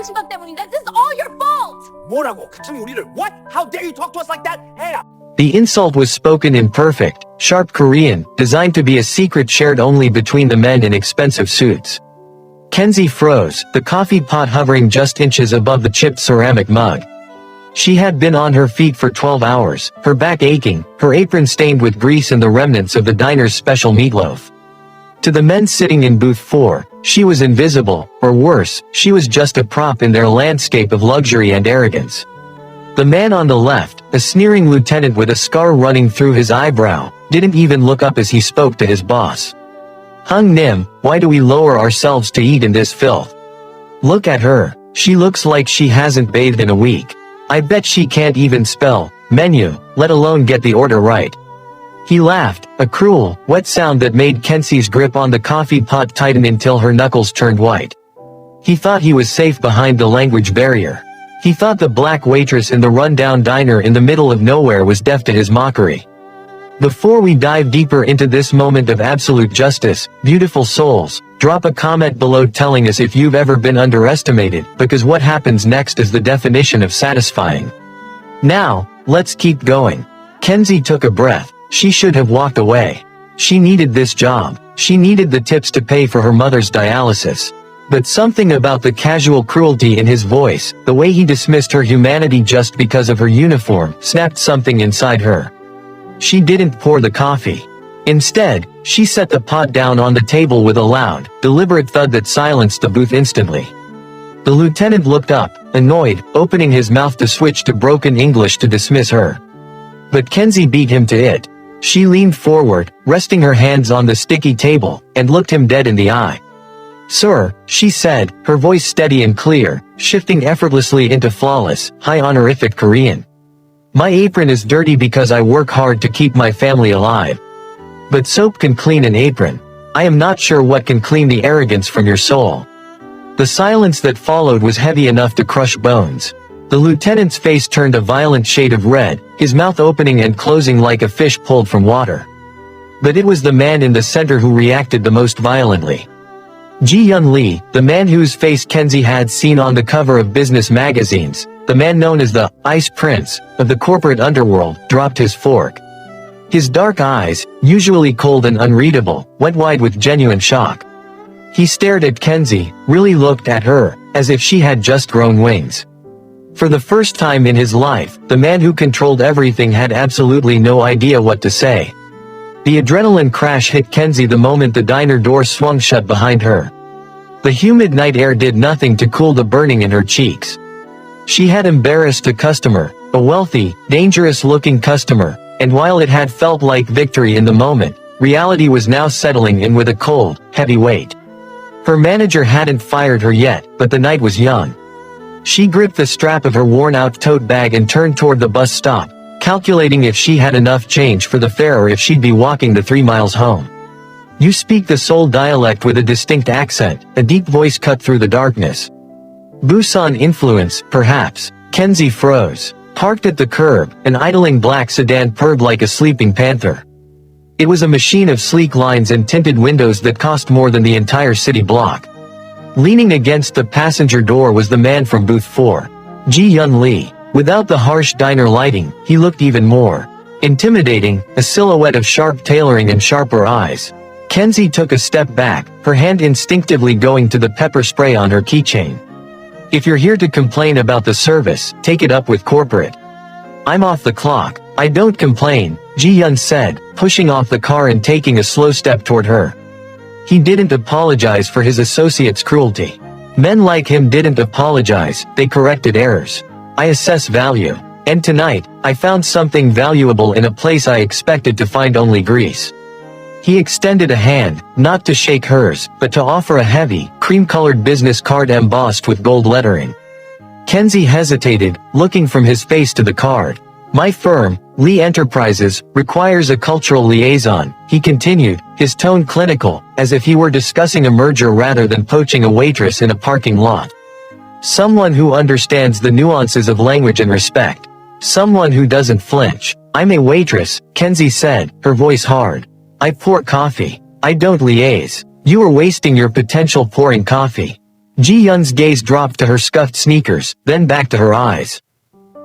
당신 것 때문인데. This is all your fault. 뭐라고? 그중에 우리를 what? How dare you talk to us like that? Hey. The insult was spoken in perfect, sharp Korean, designed to be a secret shared only between the men in expensive suits. Kenzie froze, the coffee pot hovering just inches above the chipped ceramic mug. She had been on her feet for 12 hours, her back aching, her apron stained with grease and the remnants of the diner's special meatloaf. To the men sitting in booth 4, she was invisible, or worse, she was just a prop in their landscape of luxury and arrogance. The man on the left, a sneering lieutenant with a scar running through his eyebrow, didn't even look up as he spoke to his boss. Hung Nim, why do we lower ourselves to eat in this filth? Look at her, she looks like she hasn't bathed in a week. I bet she can't even spell menu, let alone get the order right. He laughed, a cruel, wet sound that made Kenzie's grip on the coffee pot tighten until her knuckles turned white. He thought he was safe behind the language barrier. He thought the black waitress in the rundown diner in the middle of nowhere was deaf to his mockery. Before we dive deeper into this moment of absolute justice, beautiful souls, drop a comment below telling us if you've ever been underestimated, because what happens next is the definition of satisfying. Now, let's keep going. Kenzie took a breath. She should have walked away. She needed this job. She needed the tips to pay for her mother's dialysis. But something about the casual cruelty in his voice, the way he dismissed her humanity just because of her uniform, snapped something inside her. She didn't pour the coffee. Instead, she set the pot down on the table with a loud, deliberate thud that silenced the booth instantly. The lieutenant looked up, annoyed, opening his mouth to switch to broken English to dismiss her. But Kenzie beat him to it. She leaned forward, resting her hands on the sticky table, and looked him dead in the eye. Sir, she said, her voice steady and clear, shifting effortlessly into flawless, high-honorific Korean. My apron is dirty because I work hard to keep my family alive. But soap can clean an apron. I am not sure what can clean the arrogance from your soul. The silence that followed was heavy enough to crush bones. The lieutenant's face turned a violent shade of red, his mouth opening and closing like a fish pulled from water. But it was the man in the center who reacted the most violently. Ji-Hyun Lee, the man whose face Kenzie had seen on the cover of business magazines, the man known as the Ice Prince of the corporate underworld, dropped his fork. His dark eyes, usually cold and unreadable, went wide with genuine shock. He stared at Kenzie, really looked at her, as if she had just grown wings. For the first time in his life, the man who controlled everything had absolutely no idea what to say. The adrenaline crash hit Kenzie the moment the diner door swung shut behind her. The humid night air did nothing to cool the burning in her cheeks. She had embarrassed a customer, a wealthy, dangerous-looking customer, and while it had felt like victory in the moment, reality was now settling in with a cold, heavy weight. Her manager hadn't fired her yet, but the night was young. She gripped the strap of her worn-out tote bag and turned toward the bus stop, calculating if she had enough change for the fare or if she'd be walking the 3 miles home. You speak the Seoul dialect with a distinct accent, a deep voice cut through the darkness. Busan influence, perhaps. Kenzie froze. Parked at the curb, an idling black sedan purred like a sleeping panther. It was a machine of sleek lines and tinted windows that cost more than the entire city block. Leaning against the passenger door was the man from booth 4. Ji-Hyun Lee. Without the harsh diner lighting, he looked even more intimidating, a silhouette of sharp tailoring and sharper eyes. Kenzie took a step back, her hand instinctively going to the pepper spray on her keychain. If you're here to complain about the service, take it up with corporate. I'm off the clock. I don't complain, Ji-Hyun said, pushing off the car and taking a slow step toward her. He didn't apologize for his associate's cruelty. Men like him didn't apologize, they corrected errors. I assess value. And tonight, I found something valuable in a place I expected to find only grease. He extended a hand, not to shake hers, but to offer a heavy, cream-colored business card embossed with gold lettering. Kenzie hesitated, looking from his face to the card. My firm, Lee Enterprises, requires a cultural liaison, he continued, his tone clinical, as if he were discussing a merger rather than poaching a waitress in a parking lot. Someone who understands the nuances of language and respect. Someone who doesn't flinch. I'm a waitress, Kenzie said, her voice hard. I pour coffee. I don't liaise. You are wasting your potential pouring coffee. Ji-Hyun's gaze dropped to her scuffed sneakers, then back to her eyes.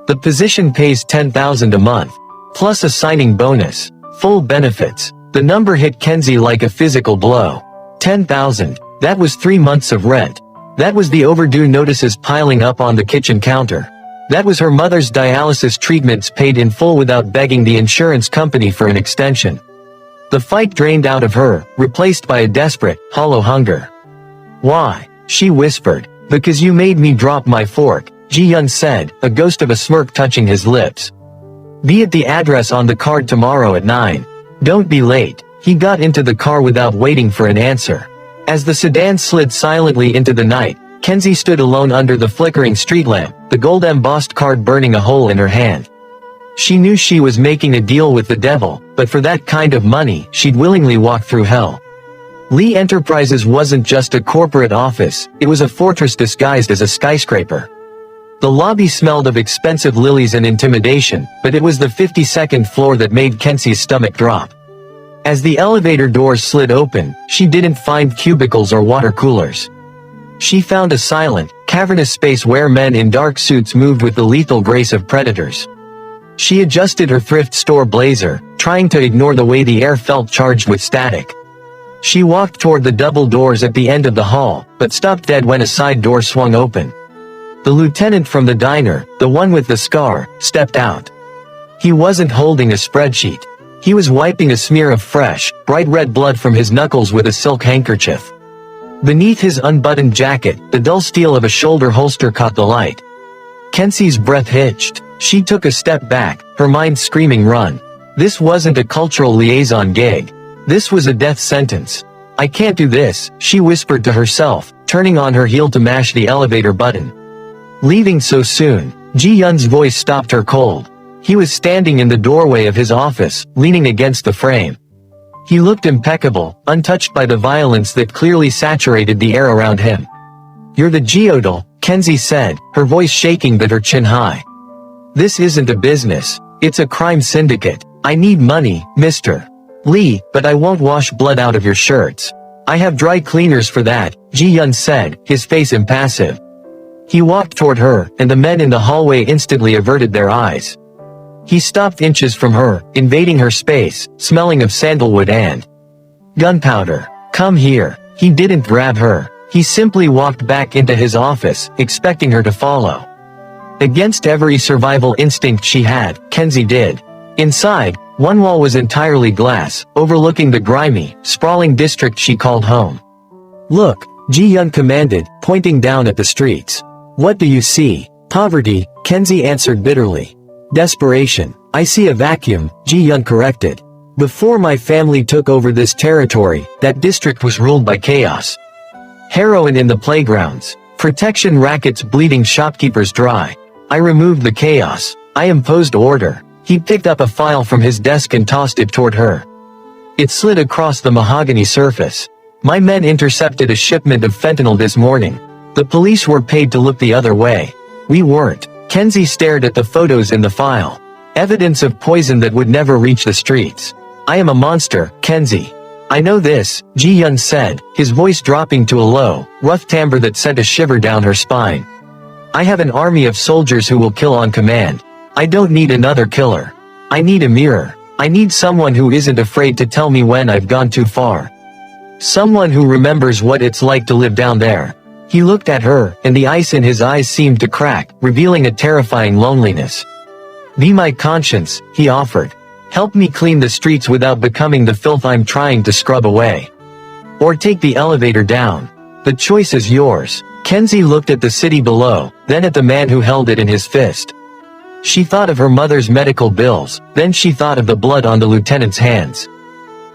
The position pays 10,000 a month. Plus a signing bonus. Full benefits. The number hit Kenzie like a physical blow. 10,000. That was 3 months of rent. That was the overdue notices piling up on the kitchen counter. That was her mother's dialysis treatments paid in full without begging the insurance company for an extension. The fight drained out of her, replaced by a desperate, hollow hunger. Why? She whispered. Because you made me drop my fork, Ji-Hyun said, a ghost of a smirk touching his lips. Be at the address on the card tomorrow at 9. Don't be late. He got into the car without waiting for an answer. As the sedan slid silently into the night, Kenzie stood alone under the flickering street lamp, the gold-embossed card burning a hole in her hand. She knew she was making a deal with the devil, but for that kind of money, she'd willingly walk through hell. Lee Enterprises wasn't just a corporate office, it was a fortress disguised as a skyscraper. The lobby smelled of expensive lilies and intimidation, but it was the 52nd floor that made Kenzie's stomach drop. As the elevator doors slid open, she didn't find cubicles or water coolers. She found a silent, cavernous space where men in dark suits moved with the lethal grace of predators. She adjusted her thrift store blazer, trying to ignore the way the air felt charged with static. She walked toward the double doors at the end of the hall, but stopped dead when a side door swung open. The lieutenant from the diner, the one with the scar, stepped out. He wasn't holding a spreadsheet. He was wiping a smear of fresh, bright red blood from his knuckles with a silk handkerchief. Beneath his unbuttoned jacket, the dull steel of a shoulder holster caught the light. Kenzie's breath hitched. She took a step back, her mind screaming run. This wasn't a cultural liaison gig. This was a death sentence. I can't do this, she whispered to herself, turning on her heel to mash the elevator button. Leaving so soon, Ji-Hyun's voice stopped her cold. He was standing in the doorway of his office, leaning against the frame. He looked impeccable, untouched by the violence that clearly saturated the air around him. You're the Geodal, Kenzie said, her voice shaking but her chin high. This isn't a business, it's a crime syndicate. I need money, Mr. Lee, but I won't wash blood out of your shirts. I have dry cleaners for that, Ji-Hyun said, his face impassive. He walked toward her, and the men in the hallway instantly averted their eyes. He stopped inches from her, invading her space, smelling of sandalwood and gunpowder. Come here. He didn't grab her. He simply walked back into his office, expecting her to follow. Against every survival instinct she had, Kenzie did. Inside, one wall was entirely glass, overlooking the grimy, sprawling district she called home. Look, Ji-Hyun commanded, pointing down at the streets. What do you see? Poverty, Kenzie answered bitterly. Desperation. I see a vacuum, Ji-Hyun corrected. Before my family took over this territory, that district was ruled by chaos. Heroin in the playgrounds. Protection rackets bleeding shopkeepers dry. I removed the chaos. I imposed order. He picked up a file from his desk and tossed it toward her. It slid across the mahogany surface. My men intercepted a shipment of fentanyl this morning. The police were paid to look the other way. We weren't. Kenzie stared at the photos in the file. Evidence of poison that would never reach the streets. I am a monster, Kenzie. I know this, Ji-Hyun said, his voice dropping to a low, rough timbre that sent a shiver down her spine. I have an army of soldiers who will kill on command. I don't need another killer. I need a mirror. I need someone who isn't afraid to tell me when I've gone too far. Someone who remembers what it's like to live down there. He looked at her, and the ice in his eyes seemed to crack, revealing a terrifying loneliness. Be my conscience, he offered. Help me clean the streets without becoming the filth I'm trying to scrub away. Or take the elevator down. The choice is yours. Kenzie looked at the city below, then at the man who held it in his fist. She thought of her mother's medical bills, then she thought of the blood on the lieutenant's hands.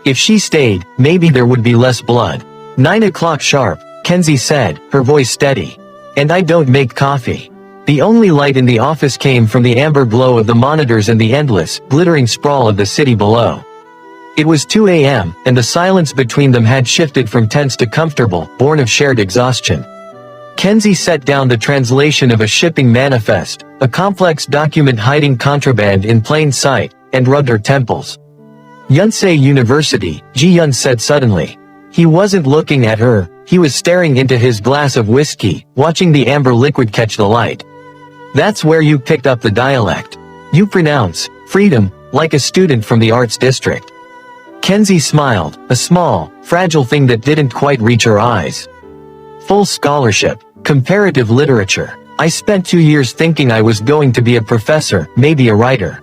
If she stayed, maybe there would be less blood. 9 o'clock sharp, Kenzie said, her voice steady. And I don't make coffee. The only light in the office came from the amber glow of the monitors and the endless, glittering sprawl of the city below. It was 2 a.m., and the silence between them had shifted from tense to comfortable, born of shared exhaustion. Kenzie set down the translation of a shipping manifest, a complex document hiding contraband in plain sight, and rubbed her temples. Yonsei University, Ji-Hyun said suddenly. He wasn't looking at her, He was staring into his glass of whiskey, watching the amber liquid catch the light. That's where you picked up the dialect. You pronounce freedom like a student from the arts district. Kenzie smiled, a small, fragile thing that didn't quite reach her eyes. Full scholarship, comparative literature. I spent 2 years thinking I was going to be a professor, maybe a writer.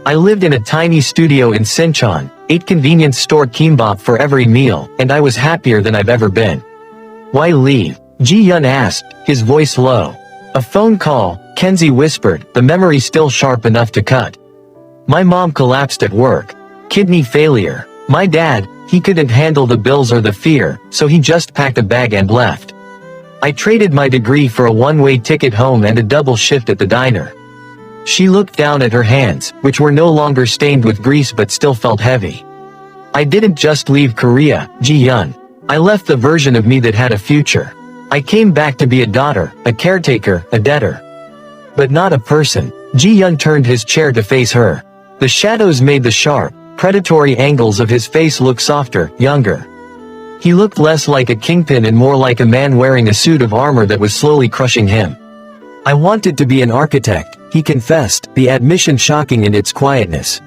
I lived in a tiny studio in Sinchon, ate convenience store kimbap for every meal, and I was happier than I've ever been. Why leave? Ji-Hyun asked, his voice low. A phone call, Kenzie whispered, the memory still sharp enough to cut. My mom collapsed at work. Kidney failure. My dad, he couldn't handle the bills or the fear, so he just packed a bag and left. I traded my degree for a one-way ticket home and a double shift at the diner. She looked down at her hands, which were no longer stained with grease but still felt heavy. I didn't just leave Korea, Ji-Hyun. I left the version of me that had a future. I came back to be a daughter, a caretaker, a debtor. But not a person. Ji-Hyun turned his chair to face her. The shadows made the sharp, predatory angles of his face look softer, younger. He looked less like a kingpin and more like a man wearing a suit of armor that was slowly crushing him. I wanted to be an architect, he confessed, the admission shocking in its quietness.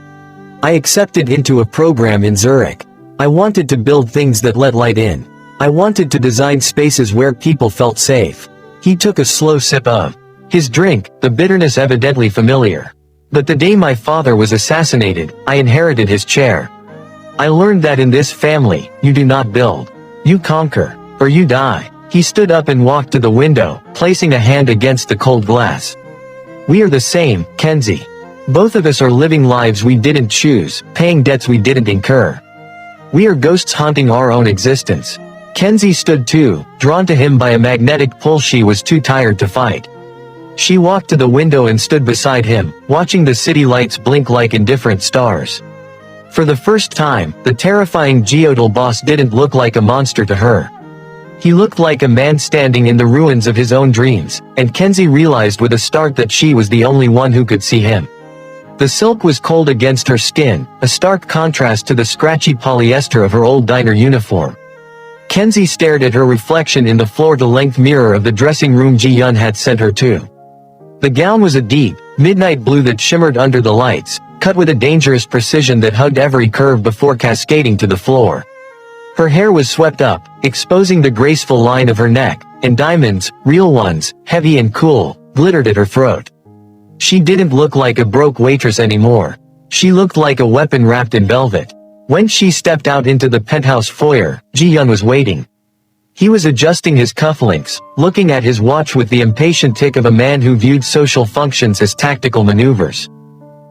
I accepted into a program in Zurich. I wanted to build things that let light in. I wanted to design spaces where people felt safe. He took a slow sip of his drink, the bitterness evidently familiar. But the day my father was assassinated, I inherited his chair. I learned that in this family, you do not build. You conquer, or you die. He stood up and walked to the window, placing a hand against the cold glass. We are the same, Kenzie. Both of us are living lives we didn't choose, paying debts we didn't incur. We are ghosts haunting our own existence. Kenzie stood too, drawn to him by a magnetic pull she was too tired to fight. She walked to the window and stood beside him, watching the city lights blink like indifferent stars. For the first time, the terrifying Geodal boss didn't look like a monster to her. He looked like a man standing in the ruins of his own dreams, and Kenzie realized with a start that she was the only one who could see him. The silk was cold against her skin, a stark contrast to the scratchy polyester of her old diner uniform. Kenzie stared at her reflection in the floor-to-length mirror of the dressing room Ji-Hyun had sent her to. The gown was a deep, midnight blue that shimmered under the lights, cut with a dangerous precision that hugged every curve before cascading to the floor. Her hair was swept up, exposing the graceful line of her neck, and diamonds, real ones, heavy and cool, glittered at her throat. She didn't look like a broke waitress anymore. She looked like a weapon wrapped in velvet. When she stepped out into the penthouse foyer, Ji-Hyun was waiting. He was adjusting his cufflinks, looking at his watch with the impatient tick of a man who viewed social functions as tactical maneuvers.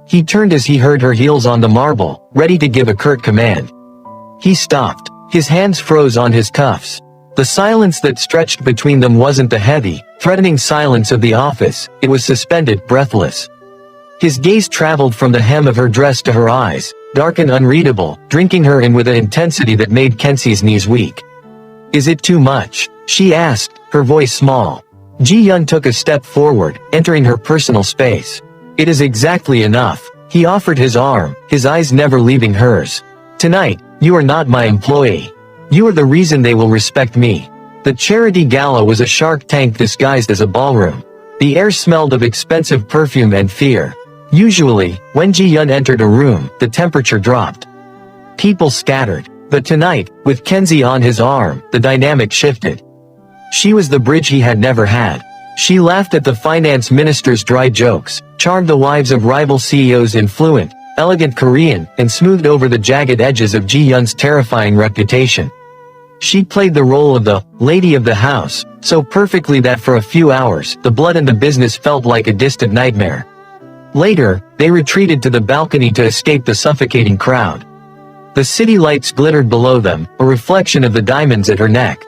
He turned as he heard her heels on the marble, ready to give a curt command. He stopped. His hands froze on his cuffs. The silence that stretched between them wasn't the heavy, threatening silence of the office, it was suspended, breathless. His gaze traveled from the hem of her dress to her eyes, dark and unreadable, drinking her in with an intensity that made Kenzie's knees weak. Is it too much? She asked, her voice small. Ji-Hyun took a step forward, entering her personal space. It is exactly enough. He offered his arm, his eyes never leaving hers. Tonight, you are not my employee. You are the reason they will respect me. The charity gala was a Shark Tank disguised as a ballroom. The air smelled of expensive perfume and fear. Usually, when Ji-Hyun entered a room, the temperature dropped. People scattered. But tonight, with Kenzie on his arm, the dynamic shifted. She was the bridge he had never had. She laughed at the finance minister's dry jokes, charmed the wives of rival CEOs in fluent, elegant Korean, and smoothed over the jagged edges of Ji-Hyun's terrifying reputation. She played the role of the lady of the house, so perfectly that for a few hours, the blood and the business felt like a distant nightmare. Later, they retreated to the balcony to escape the suffocating crowd. The city lights glittered below them, a reflection of the diamonds at her neck.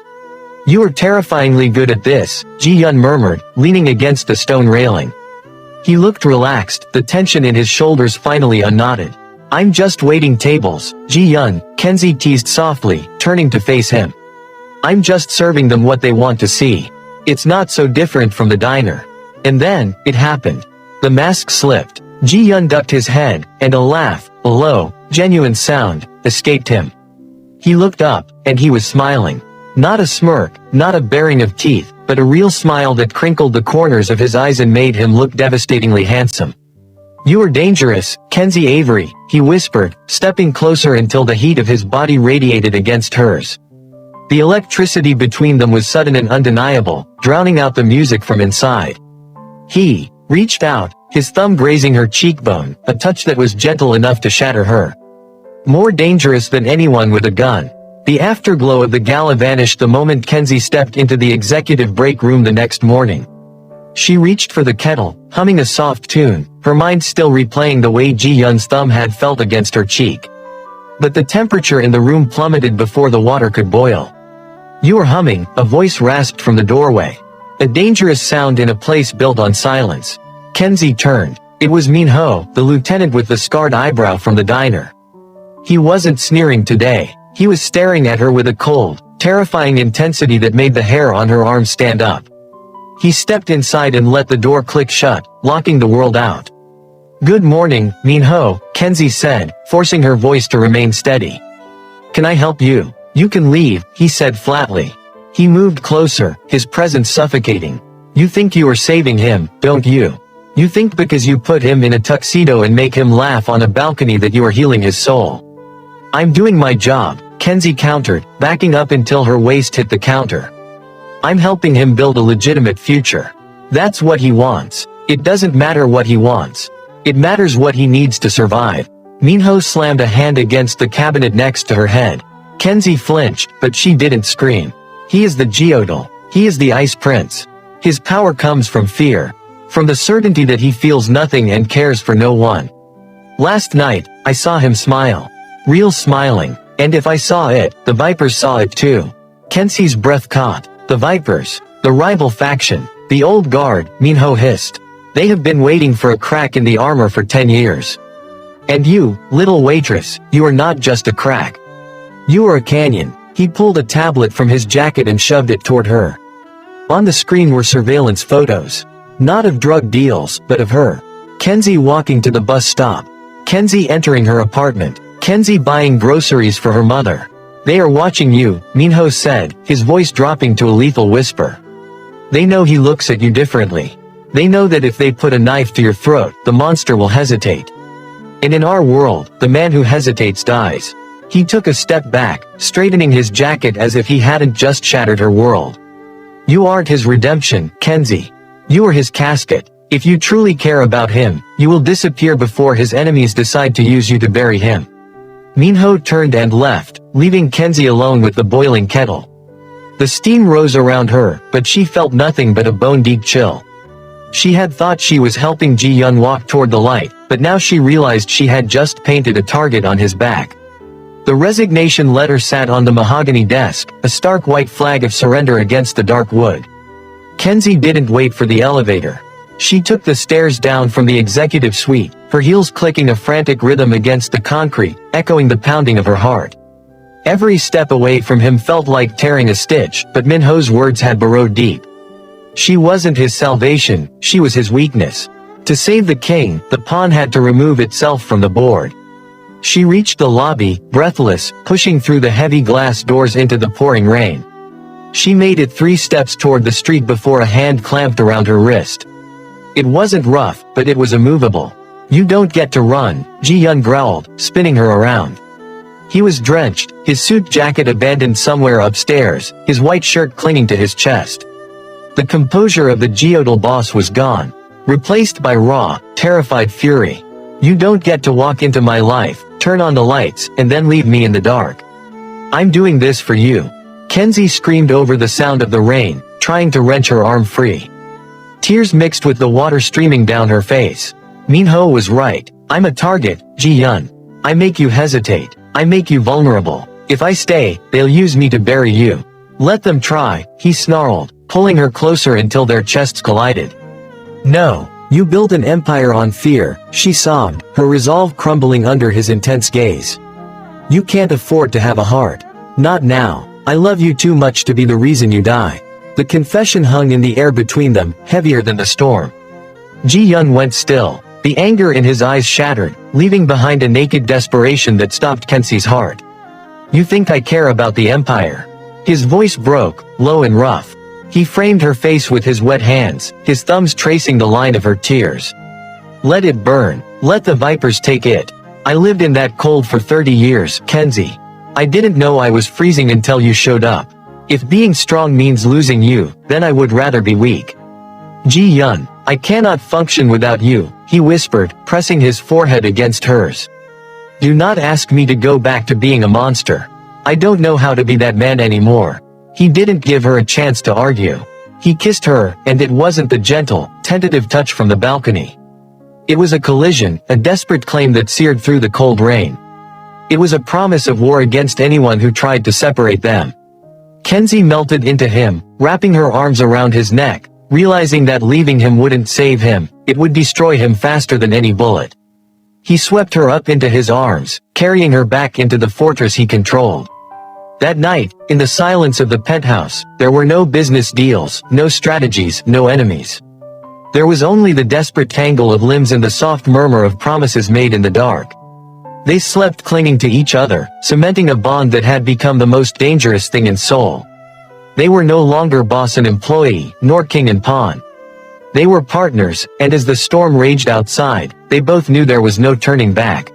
You are terrifyingly good at this, Ji-Hyun murmured, leaning against the stone railing. He looked relaxed, the tension in his shoulders finally unknotted. I'm just waiting tables, Ji-Hyun, Kenzie teased softly, turning to face him. I'm just serving them what they want to see. It's not so different from the diner. And then, it happened. The mask slipped. Ji-Hyun ducked his head, and a laugh, a low, genuine sound, escaped him. He looked up, and he was smiling. Not a smirk, not a baring of teeth, but a real smile that crinkled the corners of his eyes and made him look devastatingly handsome. "You are dangerous, Kenzie Avery," he whispered, stepping closer until the heat of his body radiated against hers. The electricity between them was sudden and undeniable, drowning out the music from inside. He reached out, his thumb grazing her cheekbone, a touch that was gentle enough to shatter her. More dangerous than anyone with a gun. The afterglow of the gala vanished the moment Kenzie stepped into the executive break room the next morning. She reached for the kettle, humming a soft tune, her mind still replaying the way Ji-Hyun's thumb had felt against her cheek. But the temperature in the room plummeted before the water could boil. "You are humming," a voice rasped from the doorway. A dangerous sound in a place built on silence. Kenzie turned. It was Min-ho, the lieutenant with the scarred eyebrow from the diner. He wasn't sneering today. He was staring at her with a cold, terrifying intensity that made the hair on her arm stand up. He stepped inside and let the door click shut, locking the world out. "Good morning, Min-ho," Kenzie said, forcing her voice to remain steady. "Can I help you?" "You can leave," he said flatly. He moved closer, his presence suffocating. "You think you are saving him, don't you? You think because you put him in a tuxedo and make him laugh on a balcony that you are healing his soul." "I'm doing my job," Kenzie countered, backing up until her waist hit the counter. "I'm helping him build a legitimate future. That's what he wants. It doesn't matter what he wants. It matters what he needs to survive." Min-ho slammed a hand against the cabinet next to her head. Kenzie flinched, but she didn't scream. "He is the Geodal. He is the Ice Prince. His power comes from fear. From the certainty that he feels nothing and cares for no one. Last night, I saw him smile. Real smiling. And if I saw it, the Vipers saw it too." Kenzie's breath caught. "The Vipers. The rival faction. The old guard," Min-ho hissed. "They have been waiting for a crack in the armor for 10 years. And you, little waitress, you are not just a crack. You are a canyon." He pulled a tablet from his jacket and shoved it toward her. On the screen were surveillance photos. Not of drug deals, but of her. Kenzie walking to the bus stop. Kenzie entering her apartment. Kenzie buying groceries for her mother. "They are watching you," Min-ho said, his voice dropping to a lethal whisper. "They know he looks at you differently. They know that if they put a knife to your throat, the monster will hesitate. And in our world, the man who hesitates dies." He took a step back, straightening his jacket as if he hadn't just shattered her world. "You aren't his redemption, Kenzie. You are his casket. If you truly care about him, you will disappear before his enemies decide to use you to bury him." Min-ho turned and left, leaving Kenzie alone with the boiling kettle. The steam rose around her, but she felt nothing but a bone-deep chill. She had thought she was helping Ji-Hyun walk toward the light, but now she realized she had just painted a target on his back. The resignation letter sat on the mahogany desk, a stark white flag of surrender against the dark wood. Kenzie didn't wait for the elevator. She took the stairs down from the executive suite, her heels clicking a frantic rhythm against the concrete, echoing the pounding of her heart. Every step away from him felt like tearing a stitch, but Min-ho's words had burrowed deep. She wasn't his salvation, she was his weakness. To save the king, the pawn had to remove itself from the board. She reached the lobby, breathless, pushing through the heavy glass doors into the pouring rain. She made it 3 steps toward the street before a hand clamped around her wrist. It wasn't rough, but it was immovable. "You don't get to run," Ji-Hyun growled, spinning her around. He was drenched, his suit jacket abandoned somewhere upstairs, his white shirt clinging to his chest. The composure of the Geodal boss was gone, replaced by raw, terrified fury. "You don't get to walk into my life, turn on the lights, and then leave me in the dark. I'm doing this for you." Kenzie screamed over the sound of the rain, trying to wrench her arm free. Tears mixed with the water streaming down her face. Min-ho was right. "I'm a target, Ji-Hyun. I make you hesitate. I make you vulnerable. If I stay, they'll use me to bury you." "Let them try," he snarled, pulling her closer until their chests collided. "No. You built an empire on fear," she sobbed, her resolve crumbling under his intense gaze. "You can't afford to have a heart. Not now. I love you too much to be the reason you die." The confession hung in the air between them, heavier than the storm. Ji-Hyun went still, the anger in his eyes shattered, leaving behind a naked desperation that stopped Kenzie's heart. "You think I care about the empire? His voice broke, low and rough. He framed her face with his wet hands, his thumbs tracing the line of her tears. Let it burn. Let the vipers take it. I lived in that cold for 30 years, Kenzie. I didn't know I was freezing until you showed up. If being strong means losing you, then I would rather be weak. Ji-Hyun, I cannot function without you, he whispered, pressing his forehead against hers. Do not ask me to go back to being a monster. I don't know how to be that man anymore. He didn't give her a chance to argue. He kissed her, and it wasn't the gentle, tentative touch from the balcony. It was a collision, a desperate claim that seared through the cold rain. It was a promise of war against anyone who tried to separate them. Kenzie melted into him, wrapping her arms around his neck, realizing that leaving him wouldn't save him, it would destroy him faster than any bullet. He swept her up into his arms, carrying her back into the fortress he controlled. That night, in the silence of the penthouse, there were no business deals, no strategies, no enemies. There was only the desperate tangle of limbs and the soft murmur of promises made in the dark. They slept clinging to each other, cementing a bond that had become the most dangerous thing in Seoul. They were no longer boss and employee, nor king and pawn. They were partners, and as the storm raged outside, they both knew there was no turning back.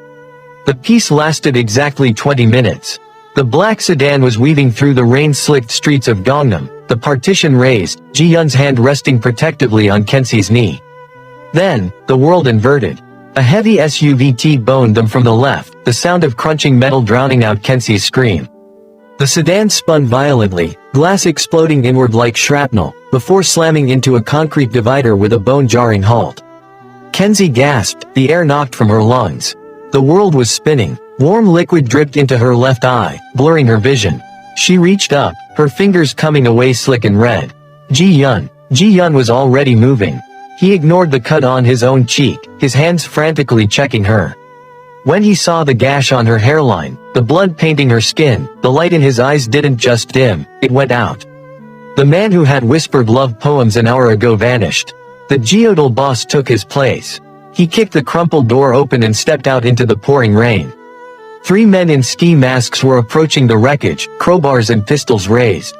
The peace lasted exactly 20 minutes. The black sedan was weaving through the rain-slicked streets of Gangnam, the partition raised, Ji-Hyun's hand resting protectively on Kenzie's knee. Then, the world inverted. A heavy SUV T-boned them from the left, the sound of crunching metal drowning out Kenzie's scream. The sedan spun violently, glass exploding inward like shrapnel, before slamming into a concrete divider with a bone-jarring halt. Kenzie gasped, the air knocked from her lungs. The world was spinning. Warm liquid dripped into her left eye, blurring her vision. She reached up, her fingers coming away slick and red. Ji-Hyun was already moving. He ignored the cut on his own cheek, his hands frantically checking her. When he saw the gash on her hairline, the blood painting her skin, the light in his eyes didn't just dim, it went out. The man who had whispered love poems an hour ago vanished. The Geodal boss took his place. He kicked the crumpled door open and stepped out into the pouring rain. 3 men in ski masks were approaching the wreckage, crowbars and pistols raised.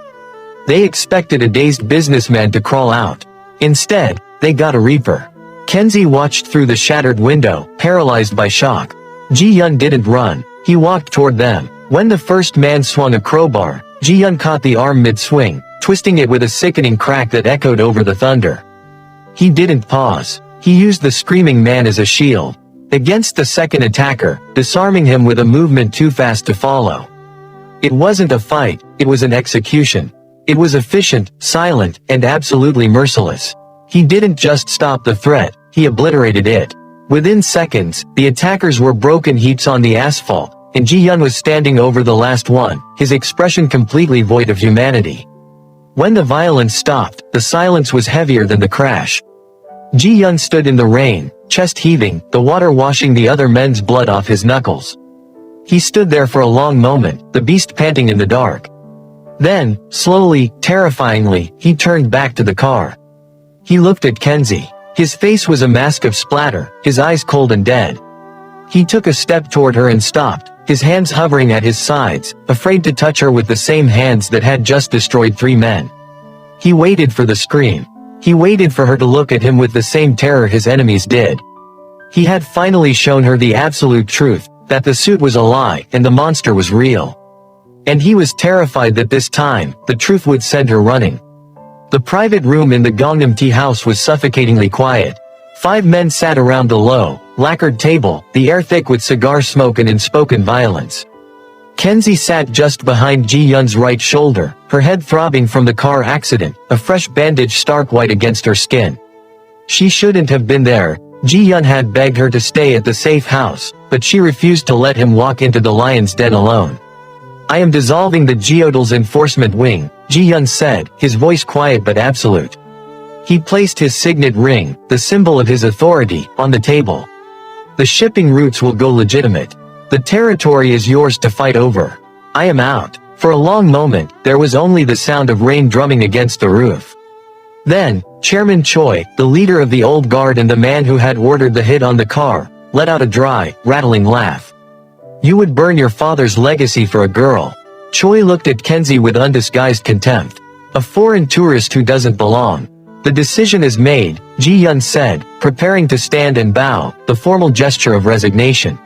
They expected a dazed businessman to crawl out. Instead, they got a reaper. Kenzie watched through the shattered window, paralyzed by shock. Ji-Hyun didn't run. He walked toward them. When the first man swung a crowbar, Ji-Hyun caught the arm mid-swing, twisting it with a sickening crack that echoed over the thunder. He didn't pause. He used the screaming man as a shield against the second attacker, disarming him with a movement too fast to follow. It wasn't a fight, it was an execution. It was efficient, silent, and absolutely merciless. He didn't just stop the threat, he obliterated it. Within seconds, the attackers were broken heaps on the asphalt, and Ji-Hyun was standing over the last one, his expression completely void of humanity. When the violence stopped, the silence was heavier than the crash. Ji-Hyun stood in the rain, chest heaving, the water washing the other men's blood off his knuckles. He stood there for a long moment, the beast panting in the dark. Then, slowly, terrifyingly, he turned back to the car. He looked at Kenzie. His face was a mask of splatter, his eyes cold and dead. He took a step toward her and stopped, his hands hovering at his sides, afraid to touch her with the same hands that had just destroyed 3 men. He waited for the scream. He waited for her to look at him with the same terror his enemies did. He had finally shown her the absolute truth, that the suit was a lie and the monster was real. And he was terrified that this time, the truth would send her running. The private room in the Gangnam tea house was suffocatingly quiet. 5 men sat around the low, lacquered table, the air thick with cigar smoke and unspoken violence. Kenzie sat just behind Ji-Hyun's right shoulder, her head throbbing from the car accident, a fresh bandage stark white against her skin. She shouldn't have been there. Ji-Hyun had begged her to stay at the safe house, but she refused to let him walk into the lion's den alone. I am dissolving the Geodal's enforcement wing, Ji-Hyun said, his voice quiet but absolute. He placed his signet ring, the symbol of his authority, on the table. The shipping routes will go legitimate. The territory is yours to fight over. I am out. For a long moment, there was only the sound of rain drumming against the roof. Then, Chairman Choi, the leader of the old guard and the man who had ordered the hit on the car, let out a dry, rattling laugh. You would burn your father's legacy for a girl. Choi looked at Kenzie with undisguised contempt. A foreign tourist who doesn't belong. The decision is made, Ji-Hyun said, preparing to stand and bow, the formal gesture of resignation.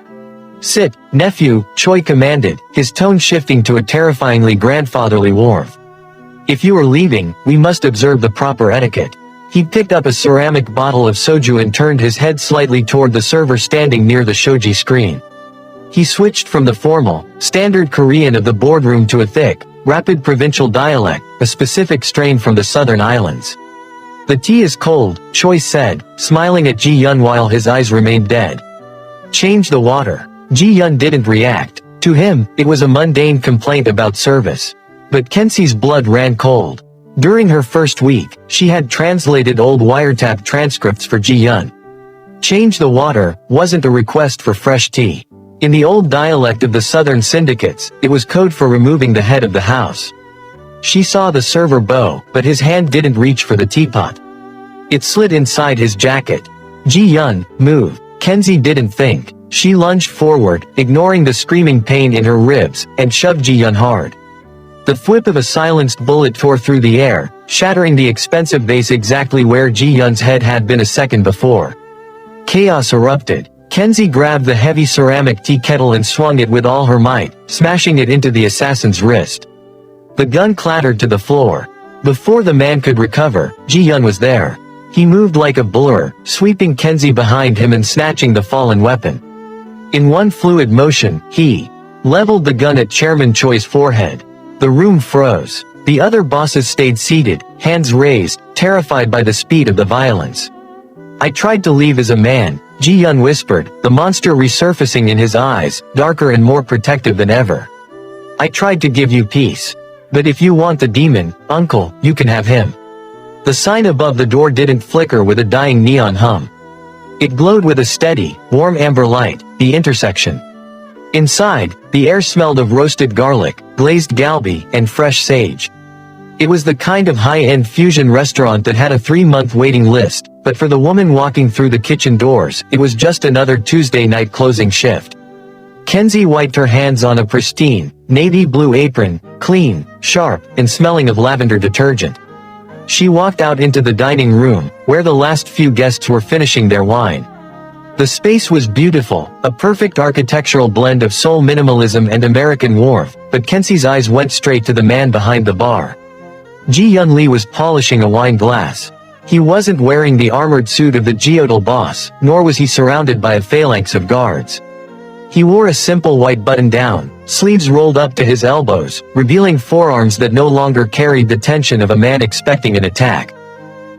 Sit, nephew, Choi commanded, his tone shifting to a terrifyingly grandfatherly warmth. If you are leaving, we must observe the proper etiquette. He picked up a ceramic bottle of soju and turned his head slightly toward the server standing near the shoji screen. He switched from the formal, standard Korean of the boardroom to a thick, rapid provincial dialect, a specific strain from the southern islands. The tea is cold, Choi said, smiling at Ji-Hyun while his eyes remained dead. Change the water. Ji-Hyun didn't react. To him, it was a mundane complaint about service. But Kenzie's blood ran cold. During her first week, she had translated old wiretap transcripts for Ji-Hyun. Change the water wasn't a request for fresh tea. In the old dialect of the southern syndicates, it was code for removing the head of the house. She saw the server bow, but his hand didn't reach for the teapot. It slid inside his jacket. Ji-Hyun, move. Kenzie didn't think. She lunged forward, ignoring the screaming pain in her ribs, and shoved Ji-Hyun hard. The thwip of a silenced bullet tore through the air, shattering the expensive vase exactly where Ji-Hyun's head had been a second before. Chaos erupted. Kenzie grabbed the heavy ceramic tea kettle and swung it with all her might, smashing it into the assassin's wrist. The gun clattered to the floor. Before the man could recover, Ji-Hyun was there. He moved like a blur, sweeping Kenzie behind him and snatching the fallen weapon. In one fluid motion, he leveled the gun at Chairman Choi's forehead. The room froze. The other bosses stayed seated, hands raised, terrified by the speed of the violence. I tried to leave as a man, Ji-Hyun whispered, the monster resurfacing in his eyes, darker and more protective than ever. I tried to give you peace. But if you want the demon, uncle, you can have him. The sign above the door didn't flicker with a dying neon hum. It glowed with a steady, warm amber light, the intersection. Inside, the air smelled of roasted garlic, glazed galbi, and fresh sage. It was the kind of high-end fusion restaurant that had a 3-month waiting list, but for the woman walking through the kitchen doors, it was just another Tuesday night closing shift. Kenzie wiped her hands on a pristine, navy blue apron, clean, sharp, and smelling of lavender detergent. She walked out into the dining room, where the last few guests were finishing their wine. The space was beautiful, a perfect architectural blend of Seoul minimalism and American warmth, but Kenzie's eyes went straight to the man behind the bar. Ji-Hyun Lee was polishing a wine glass. He wasn't wearing the armored suit of the Geodal boss, nor was he surrounded by a phalanx of guards. He wore a simple white button-down, sleeves rolled up to his elbows, revealing forearms that no longer carried the tension of a man expecting an attack.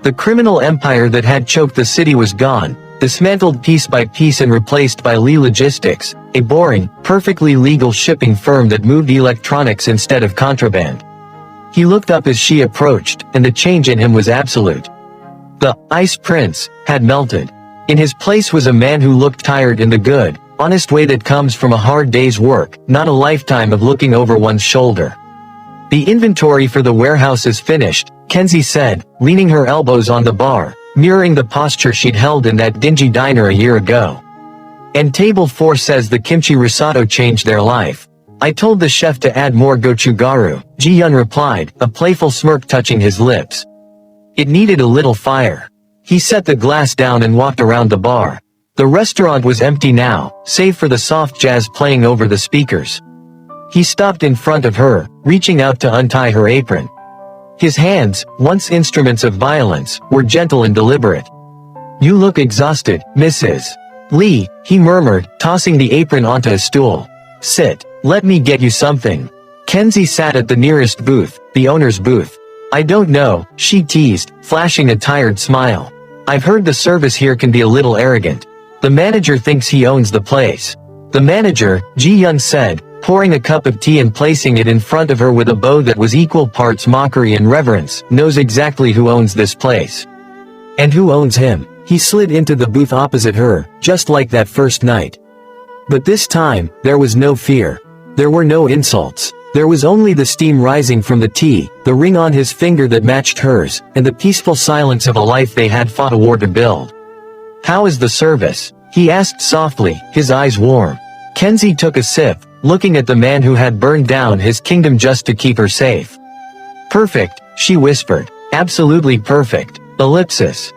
The criminal empire that had choked the city was gone, dismantled piece by piece and replaced by Lee Logistics, a boring, perfectly legal shipping firm that moved electronics instead of contraband. He looked up as she approached, and the change in him was absolute. The Ice Prince had melted. In his place was a man who looked tired in the good, honest way that comes from a hard day's work, not a lifetime of looking over one's shoulder. The inventory for the warehouse is finished, Kenzie said, leaning her elbows on the bar, mirroring the posture she'd held in that dingy diner a year ago. And table 4 says the kimchi risotto changed their life. I told the chef to add more gochugaru, Ji-Hyun replied, a playful smirk touching his lips. It needed a little fire. He set the glass down and walked around the bar. The restaurant was empty now, save for the soft jazz playing over the speakers. He stopped in front of her, reaching out to untie her apron. His hands, once instruments of violence, were gentle and deliberate. You look exhausted, Mrs. Lee, he murmured, tossing the apron onto a stool. Sit. Let me get you something. Kenzie sat at the nearest booth, the owner's booth. I don't know, she teased, flashing a tired smile. I've heard the service here can be a little arrogant. The manager thinks he owns the place. The manager, Ji-Hyun said, pouring a cup of tea and placing it in front of her with a bow that was equal parts mockery and reverence, knows exactly who owns this place. And who owns him. He slid into the booth opposite her, just like that first night. But this time, there was no fear. There were no insults. There was only the steam rising from the tea, the ring on his finger that matched hers, and the peaceful silence of a life they had fought a war to build. How is the service? He asked softly, his eyes warm. Kenzie took a sip, looking at the man who had burned down his kingdom just to keep her safe. Perfect, she whispered. Absolutely perfect. Ellipsis.